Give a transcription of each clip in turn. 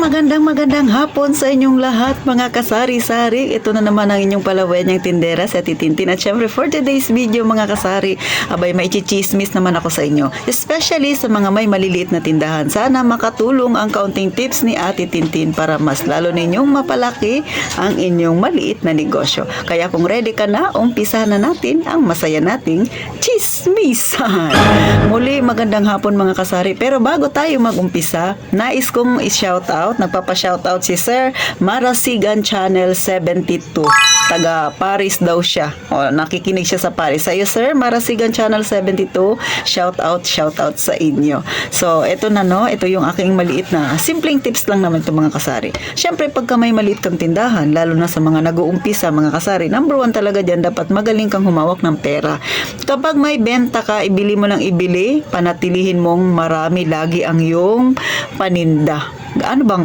magandang hapon sa inyong lahat mga kasari-sari. Ito na naman ang inyong palawanyang tindera sa Titintin. At syempre for today's video mga kasari, abay may chichismis naman ako sa inyo. Especially sa mga may maliliit na tindahan. Sana makatulong ang kaunting tips ni Ate Tintin para mas lalo ninyong mapalaki ang inyong maliit na negosyo. Kaya kung ready ka na, umpisa na natin ang masaya nating chismisan. Muli magandang hapon mga kasari. Pero bago tayo mag-umpisa, nais kong i-shoutout, nagpapa-shoutout si Sir Marasigan Channel 72. Taga Paris daw siya. O, nakikinig siya sa Paris. Sa iyo Sir Marasigan Channel 72, shoutout sa inyo. So, ito na no, ito yung aking maliit na simpleng tips lang naman ito mga kasari. Syempre, pagka may maliit kang tindahan, lalo na sa mga nag-uumpisa mga kasari, number one talaga dyan, dapat magaling kang humawak ng pera. Kapag may benta ka, ibili mo ng ibili, panatilihin mong marami lagi ang iyong paninda. Gaano ba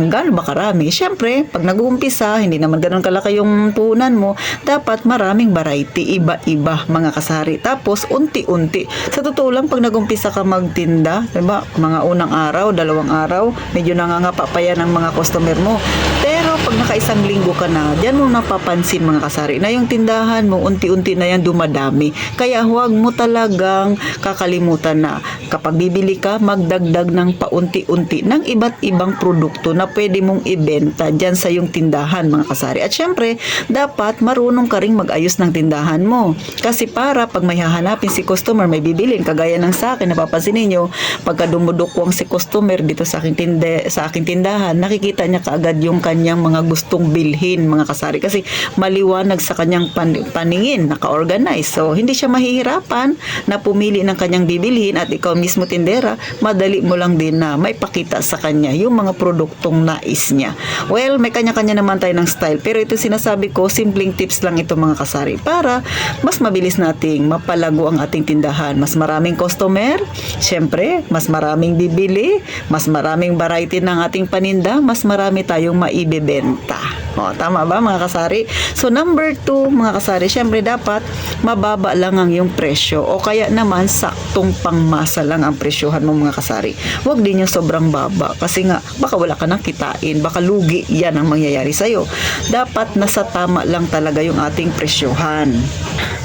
karami? Siyempre, pag nag-uumpisa, hindi naman ganun kalaki yung puhunan mo, dapat maraming variety, iba-iba mga kasari. Tapos, unti-unti. Sa totoo lang, pag nag-umpisa ka magtinda, diba, mga unang araw, dalawang araw, medyo nangangapa pa yan ang mga customer mo. Pero, pag nakaisang linggo ka na, diyan mo napapansin mga kasari, na yung tindahan mo, unti-unti na yan dumadami. Kaya, huwag mo talagang kakalimutan na kapag bibili ka, magdagdag ng paunti-unti ng iba't ibang produkto na pwede mong ibenta dyan sa yung tindahan mga kasari. At syempre, dapat marunong ka ring mag-ayos ng tindahan mo. Kasi para pag may hahanapin si customer, may bibilin, kagaya ng sa akin, napapansin ninyo, pagka dumudukwang si customer dito sa aking tindahan, nakikita niya kaagad yung kanyang mga gustong bilhin mga kasari. Kasi maliwanag sa kanyang paningin, naka-organize. So, hindi siya mahihirapan na pumili ng kanyang bibilhin at ikaw mismo tindera, madali mo lang din na may pakita sa kanya yung mga produktong nais niya. Well, may kanya-kanya naman tayo ng style. Pero ito sinasabi ko, simpleng tips lang ito mga kasari para mas mabilis nating mapalago ang ating tindahan. Mas maraming customer, syempre, mas maraming bibili, mas maraming variety ng ating paninda, mas marami tayong maibebenta. O, tama ba mga kasari? So, number 2 mga kasari, syempre dapat mababa lang ang iyong presyo o kaya naman saktong pangmasa lang ang presyohan mo mga kasari. Huwag din yung sobrang baba kasi nga baka wala ka nang kitain, baka lugi yan ang mangyayari sa'yo. Dapat nasa tama lang talaga yung ating presyohan.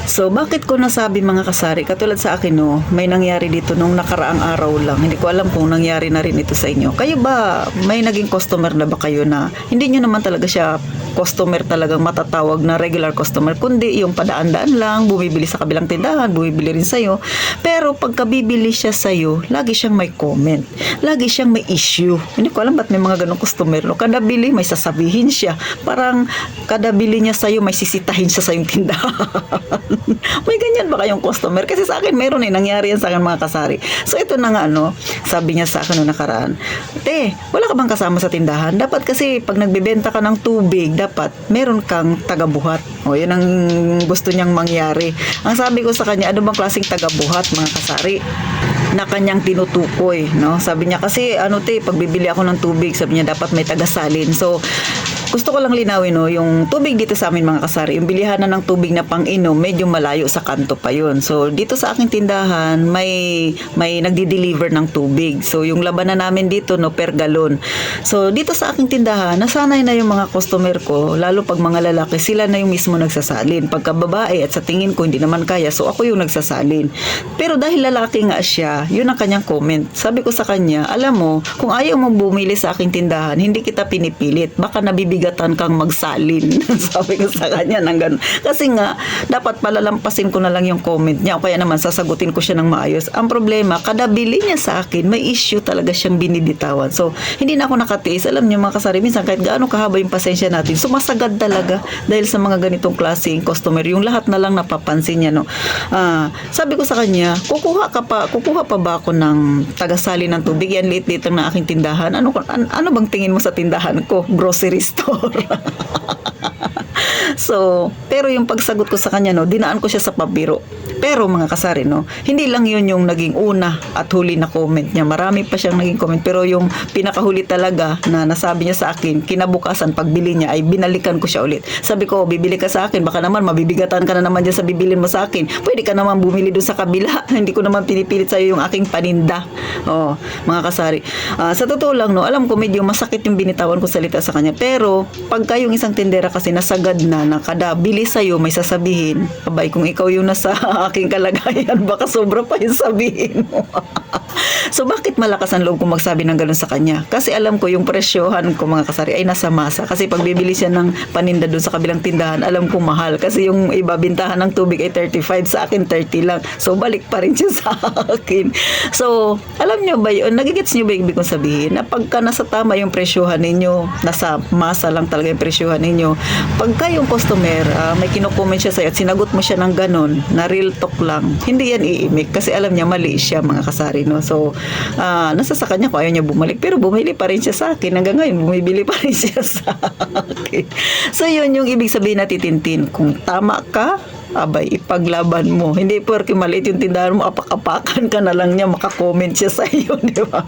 So, bakit ko nasabi mga kasari? Katulad sa akin, no, may nangyari dito nung nakaraang araw lang. Hindi ko alam kung nangyari na rin ito sa inyo. Kayo ba, may naging customer na ba kayo na hindi nyo naman talaga siya customer talagang matatawag na regular customer, kundi yung padaan-daan lang, bumibili sa kabilang tindahan, bumibili rin sa'yo. Pero pagka bibili siya sa'yo, lagi siyang may comment. Lagi siyang may issue. Hindi ko alam ba't may mga ganong customer. No? Kada bili, may sasabihin siya. Parang kada bili niya sa'yo, may sisitahin siya sa yung tindahan. May ganyan ba kayong customer? Kasi sa akin, meron nangyari yan sa akin mga kasari. So, ito na nga, sabi niya sa akin noong nakaraan, te, wala ka bang kasama sa tindahan? Dapat kasi, pag nagbebenta ka ng tubig, dapat meron kang tagabuhat. O, yun ang gusto niyang mangyari. Ang sabi ko sa kanya, ano bang klaseng tagabuhat, mga kasari? Na kanyang tinutukoy, no? Sabi niya, kasi, pag bibili ako ng tubig, sabi niya, dapat may tagasalin. So, gusto ko lang linawin, yung tubig dito sa amin mga kasari, yung bilihanan ng tubig na pang-inom, medyo malayo sa kanto pa yun. So, dito sa aking tindahan, may nagdi-deliver ng tubig. So, yung labanan namin dito, per galon. So, dito sa aking tindahan, nasanay na yung mga customer ko, lalo pag mga lalaki, sila na yung mismo nagsasalin. Pagka babae, at sa tingin ko, hindi naman kaya, so ako yung nagsasalin. Pero dahil lalaki nga siya, yun ang kanyang comment. Sabi ko sa kanya, alam mo, kung ayaw mo bumili sa aking tindahan, hindi kita pinipilit. Baka nabibigatan kang magsalin. Sabi ko sa kanya ng ganun. Kasi nga, dapat palalampasin ko na lang yung comment niya o kaya naman sasagutin ko siya ng maayos. Ang problema, kada bili niya sa akin, may issue talaga siyang binibitawan. So, hindi na ako nakatiis. Alam niyo mga kasari, minsan kahit gaano kahaba yung pasensya natin, sumasagad talaga dahil sa mga ganitong klaseng customer. Yung lahat na lang napapansin niya, no. Sabi ko sa kanya, kukuha pa ba ako ng tagasali ng tubig? Yan liit-liit lang na aking tindahan. Ano bang tingin mo sa tindahan ko? Grocery store. So, pero yung pagsagot ko sa kanya, dinaan ko siya sa pabiro. Pero mga kasari, no, hindi lang yun yung naging una at huli na comment niya. Marami pa siyang naging comment, pero yung pinakahuli talaga na nasabi niya sa akin, kinabukasan pagbili niya ay binalikan ko siya ulit. Sabi ko, bibili ka sa akin, baka naman mabibigatan ka na naman dyan sa bibilin mo sa akin. Pwede ka naman bumili doon sa kabila. Hindi ko naman pinipilit sa'yo yung aking paninda. Oh, mga kasari. Sa totoo lang, no, alam ko medyo masakit yung binitawan ko salita sa kanya. Pero, pagka yung isang tindera kasi nasagad na kada bili sa'yo, may sasabihin, abay, kung ikaw yung nasa aking kalagayan, baka sobra pa yung sabihin mo. So, bakit malakas ang loob kong magsabi ng ganun sa kanya? Kasi alam ko yung presyohan ko, mga kasari, ay nasa masa. Kasi pag bibili siya ng paninda doon sa kabilang tindahan, alam ko mahal. Kasi yung iba, bintahan ng tubig ay 35, sa akin 30 lang. So, balik pa rin siya sa akin. So, alam nyo ba yun? Nagigits nyo ba yung ibig kong sabihin? Na pagka nasa tama yung presyohan ninyo, nasa masa lang talaga yung presyohan ninyo, pagka yung customer, may kino-comment siya sa'yo at sinagot mo siya ng ganun, na real talk lang, hindi yan iimik. Kasi alam niya, mali siya, mga kasari, no? So, nasa sa kanya kung ayaw niya bumalik. Pero bumili pa rin siya sa akin. Hanggang ngayon, bumibili pa rin siya sa akin. So, yun yung ibig sabihin na titintin. Kung tama ka, abay, ipaglaban mo. Hindi porke maliit yung tindahan mo, apak-apakan ka na lang niya, makakomment siya sa iyo, di ba?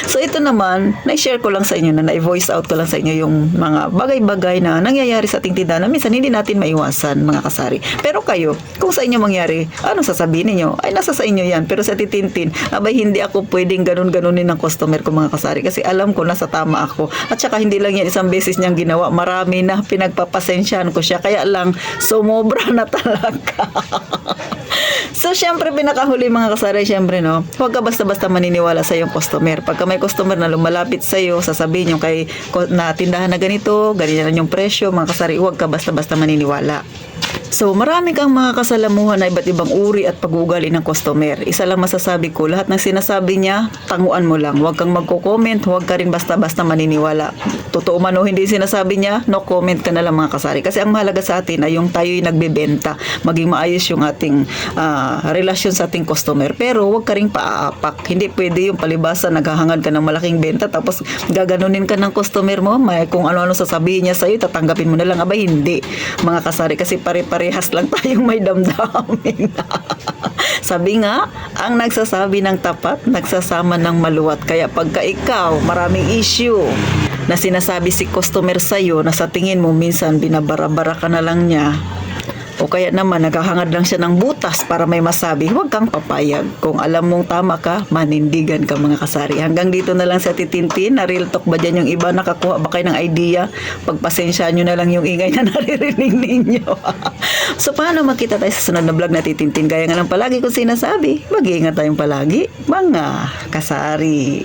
So, ito naman, na-share ko lang sa inyo, na na-voice out ko lang sa inyo yung mga bagay-bagay na nangyayari sa ating tindahan na minsan hindi natin maiwasan, mga kasari. Pero kayo, kung sa inyo mangyari, ano sasabihin niyo? Ay, nasa sa inyo yan. Pero sa titintin, abay, hindi ako pwedeng ganun-ganunin ng customer ko, mga kasari. Kasi alam ko, nasa tama ako. At saka, hindi lang yan isang beses niyang ginawa. Marami na pinagpapasensyahan ko siya. Kaya lang, sumobra na talaga. So, syempre, pinakahuli, mga kasari, syempre, no, huwag ka basta-basta maniniwala sa iyong customer. Pagka may customer na lumalapit sa iyo, sasabihin yung kay na tindahan na ganito, ganyan yung presyo, mga kasari, huwag ka basta-basta maniniwala. So, marami kang mga kasalamuhan na iba't ibang uri at pag-uugali ng customer. Isa lang masasabi ko, lahat ng sinasabi niya, tanguan mo lang. Huwag kang magko-comment, huwag ka rin basta-basta maniniwala. Totoo man o hindi sinasabi niya, no comment ka na lang, mga kasari. Kasi ang mahalaga sa atin ay yung tayo'y nagbebenta. Maging maayos yung ating relasyon sa ating customer. Pero huwag ka rin paaapak. Hindi pwede yung palibasa, naghahangad ka ng malaking benta, tapos gaganunin ka ng customer mo, may kung ano-ano sasabihin niya sa'yo, tatanggapin mo na lang. Abay, hindi, mga kasari. Kasi pare-parehas lang tayong may damdamin. Sabi nga, ang nagsasabi ng tapat, nagsasama ng maluwat. Kaya pagka ikaw, maraming issue na sinasabi si customer sa'yo, na sa tingin mo minsan binabara-bara ka na lang niya, o kaya naman naghahangad lang siya ng butas para may masabi, huwag kang papayag. Kung alam mong tama ka, manindigan ka, mga kasari. Hanggang dito na lang sa titintin. Na real talk ba dyan yung iba? Nakakuha ba kayo ng idea? Pagpasensyahan nyo na lang yung ingay na naririnig ninyo. So, paano makita tayo sa sunod na vlog na titintin? Gaya nga lang palagi kong sinasabi, mag-iingat tayong palagi, mga kasari.